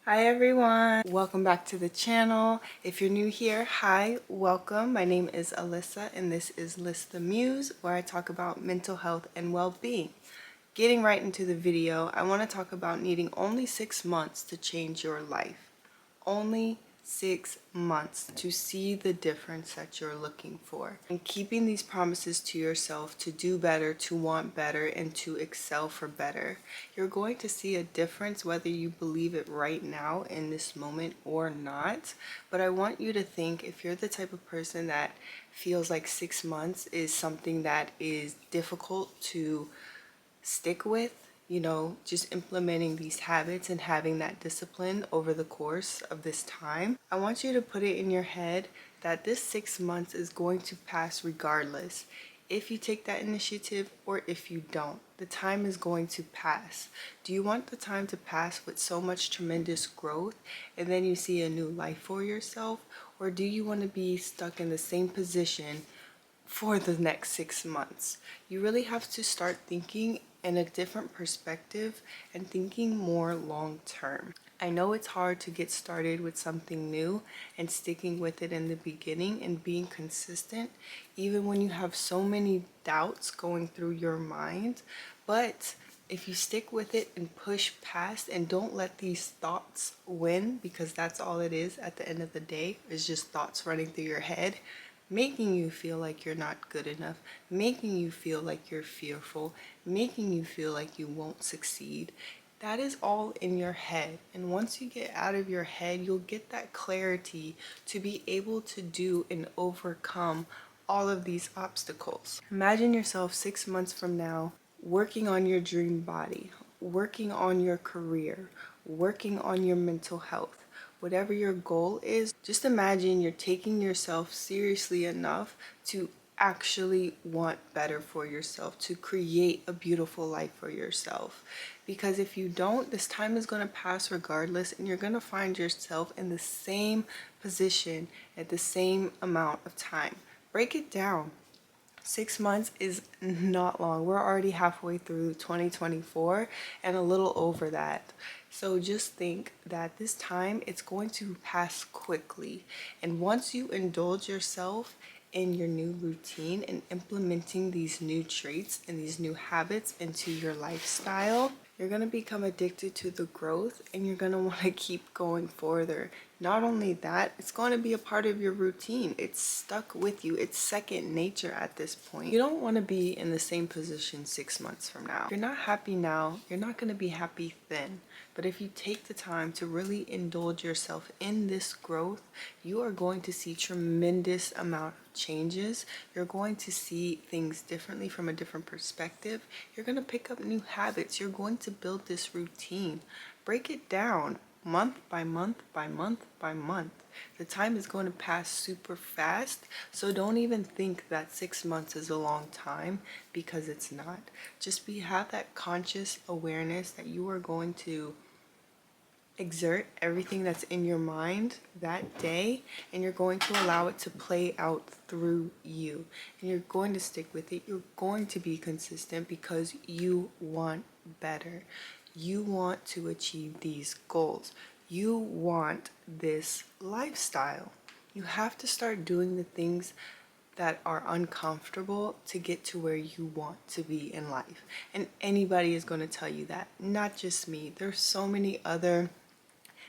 Hi everyone, welcome back to the channel. If you're new here, hi, welcome. My name is Alyssa and this is Liss the Muse, where I talk about mental health and well-being. Getting right into the video, I want to talk about needing only 6 months to change your life. Only 6 months to see the difference that you're looking for. And keeping these promises to yourself to do better, to want better, and to excel for better. You're going to see a difference whether you believe it right now in this moment or not. But I want you to think, if you're the type of person that feels like 6 months is something that is difficult to stick with, just implementing these habits and having that discipline over the course of this time, I want you to put it in your head that this 6 months is going to pass regardless. If you take that initiative or if you don't, the time is going to pass. Do you want the time to pass with so much tremendous growth and then you see a new life for yourself? Or do you want to be stuck in the same position for the next 6 months? You really have to start thinking in a different perspective and thinking more long term. I know it's hard to get started with something new and sticking with it in the beginning and being consistent, even when you have so many doubts going through your mind. But if you stick with it and push past and don't let these thoughts win, because that's all it is at the end of the day, is just thoughts running through your head, making you feel like you're not good enough, making you feel like you're fearful, making you feel like you won't succeed. That is all in your head. And once you get out of your head, you'll get that clarity to be able to do and overcome all of these obstacles. Imagine yourself 6 months from now working on your dream body, working on your career, working on your mental health. Whatever your goal is, just imagine you're taking yourself seriously enough to actually want better for yourself, to create a beautiful life for yourself. Because if you don't, this time is going to pass regardless, and you're going to find yourself in the same position at the same amount of time. Break it down. 6 months is not long. We're already halfway through 2024 and a little over that. So just think that this time it's going to pass quickly. And once you indulge yourself in your new routine and implementing these new traits and these new habits into your lifestyle, you're going to become addicted to the growth and you're going to want to keep going further. Not only that, it's going to be a part of your routine. It's stuck with you. It's second nature at this point. You don't want to be in the same position 6 months from now. If you're not happy now, you're not going to be happy then. But if you take the time to really indulge yourself in this growth, you are going to see tremendous amount of changes. You're going to see things differently from a different perspective. You're going to pick up new habits. You're going to build this routine. Break it down month by month by month by month. The time is going to pass super fast, so don't even think that 6 months is a long time, because it's not. Just have that conscious awareness that you are going to exert everything that's in your mind that day, and you're going to allow it to play out through you, and you're going to stick with it. You're going to be consistent because you want better. You want to achieve these goals. You want this lifestyle. You have to start doing the things that are uncomfortable to get to where you want to be in life. And anybody is going to tell you that, not just me. There's so many other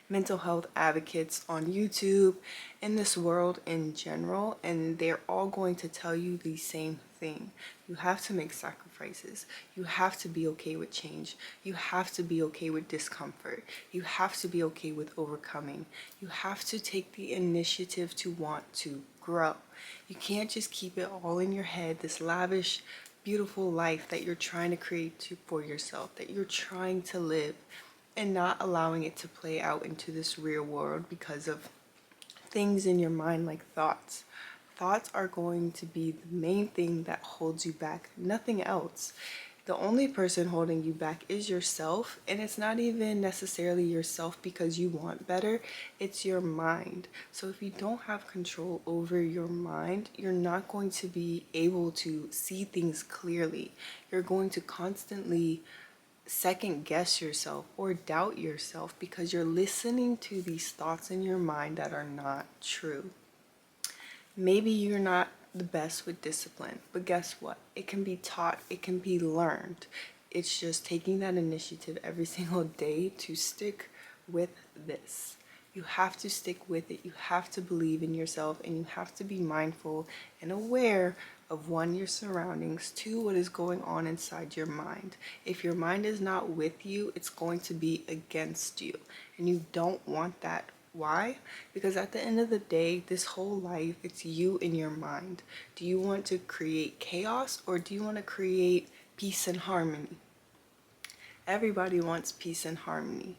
mental health advocates on YouTube, in this world in general, and they're all going to tell you the same thing. You have to make sacrifices. You have to be okay with change. You have to be okay with discomfort. You have to be okay with overcoming. You have to take the initiative to want to grow. You can't just keep it all in your head, this lavish, beautiful life that you're trying to create for yourself, that you're trying to live, and not allowing it to play out into this real world because of things in your mind like thoughts. Thoughts are going to be the main thing that holds you back, nothing else. The only person holding you back is yourself, and it's not even necessarily yourself because you want better, it's your mind. So if you don't have control over your mind, you're not going to be able to see things clearly. You're going to constantly second guess yourself or doubt yourself because you're listening to these thoughts in your mind that are not true. Maybe you're not the best with discipline, but guess what? It can be taught, it can be learned. It's just taking that initiative every single day to stick with this. You have to stick with it. You have to believe in yourself, and you have to be mindful and aware of one, your surroundings, two, what is going on inside your mind. If your mind is not with you, it's going to be against you, and you don't want that. Why? Because at the end of the day, this whole life, it's you in your mind. Do you want to create chaos, or do you want to create peace and harmony? Everybody wants peace and harmony,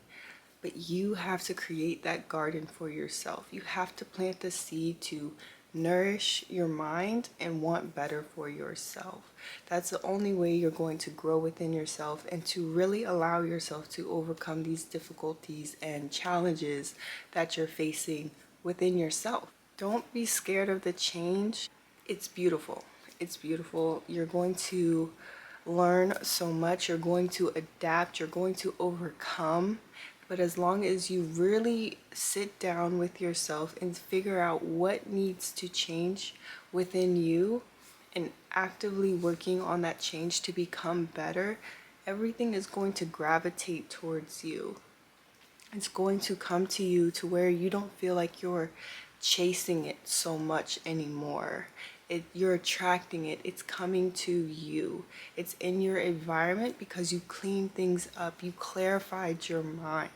but you have to create that garden for yourself. You have to plant the seed to nourish your mind and want better for yourself. That's the only way you're going to grow within yourself and to really allow yourself to overcome these difficulties and challenges that you're facing within yourself. Don't be scared of the change. It's beautiful. It's beautiful. You're going to learn so much. You're going to adapt. You're going to overcome. But as long as you really sit down with yourself and figure out what needs to change within you and actively working on that change to become better, everything is going to gravitate towards you. It's going to come to you to where you don't feel like you're chasing it so much anymore. You're attracting it. It's coming to you. It's in your environment because you cleaned things up. You clarified your mind.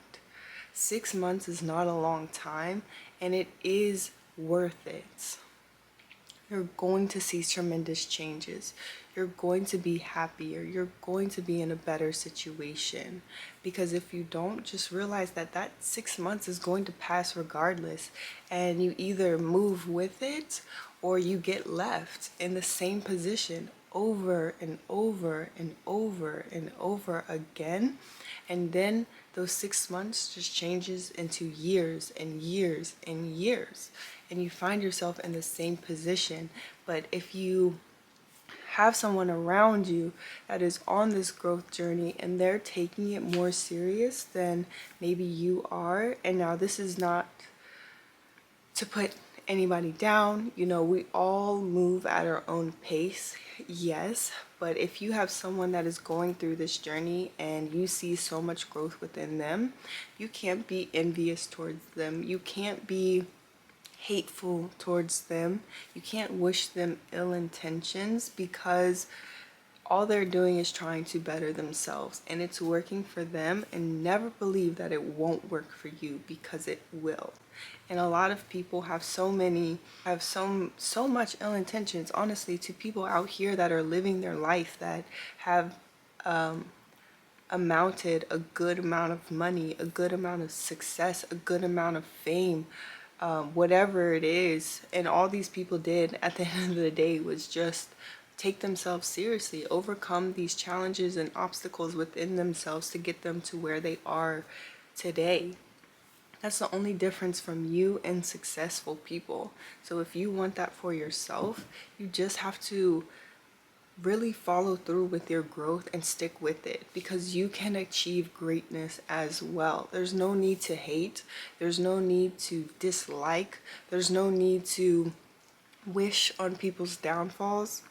6 months is not a long time, and it is worth it. You're going to see tremendous changes. You're going to be happier. You're going to be in a better situation. Because if you don't, just realize that that 6 months is going to pass regardless. And you either move with it or you get left in the same position over and over and over and over again. And then those 6 months just changes into years and years and years. And you find yourself in the same position. But if you have someone around you that is on this growth journey and they're taking it more serious than maybe you are, and now this is not to put anybody down, you know, we all move at our own pace, yes, but if you have someone that is going through this journey and you see so much growth within them, you can't be envious towards them. You can't be hateful towards them. You can't wish them ill intentions because all they're doing is trying to better themselves and it's working for them, and never believe that it won't work for you because it will. And a lot of people have so much ill intentions, honestly, to people out here that are living their life, that have amounted a good amount of money, a good amount of success, a good amount of fame, whatever it is. And all these people did at the end of the day was just take themselves seriously, overcome these challenges and obstacles within themselves to get them to where they are today. That's the only difference from you and successful people. So if you want that for yourself, you just have to really follow through with your growth and stick with it, because you can achieve greatness as well. There's no need to hate. There's no need to dislike. There's no need to wish on people's downfalls.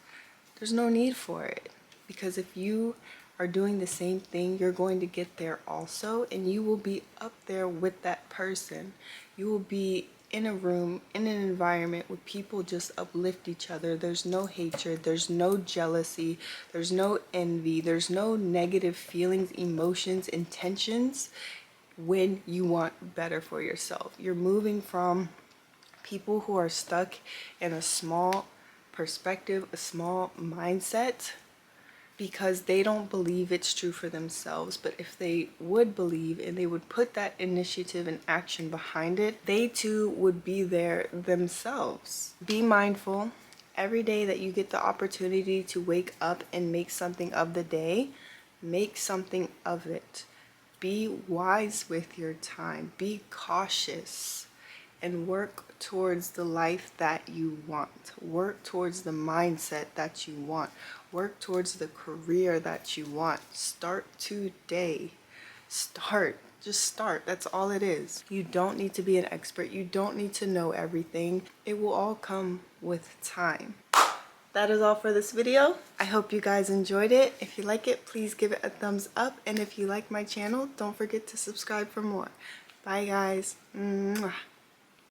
There's no need for it, because if you are doing the same thing, you're going to get there also, and you will be up there with that person. You will be in a room, in an environment where people just uplift each other. There's no hatred, there's no jealousy, there's no envy, there's no negative feelings, emotions, intentions when you want better for yourself. You're moving from people who are stuck in a small perspective, a small mindset, because they don't believe it's true for themselves. But if they would believe and they would put that initiative and action behind it, they too would be there themselves. Be mindful every day that you get the opportunity to wake up and make something of the day. Make something of it. Be wise with your time. Be cautious. and work towards the life that you want. Work towards the mindset that you want. Work towards the career that you want. Start today. Start. Just start. That's all it is. You don't need to be an expert. You don't need to know everything. It will all come with time. That is all for this video. I hope you guys enjoyed it. If you like it, please give it a thumbs up. And if you like my channel, don't forget to subscribe for more. Bye guys. Mwah.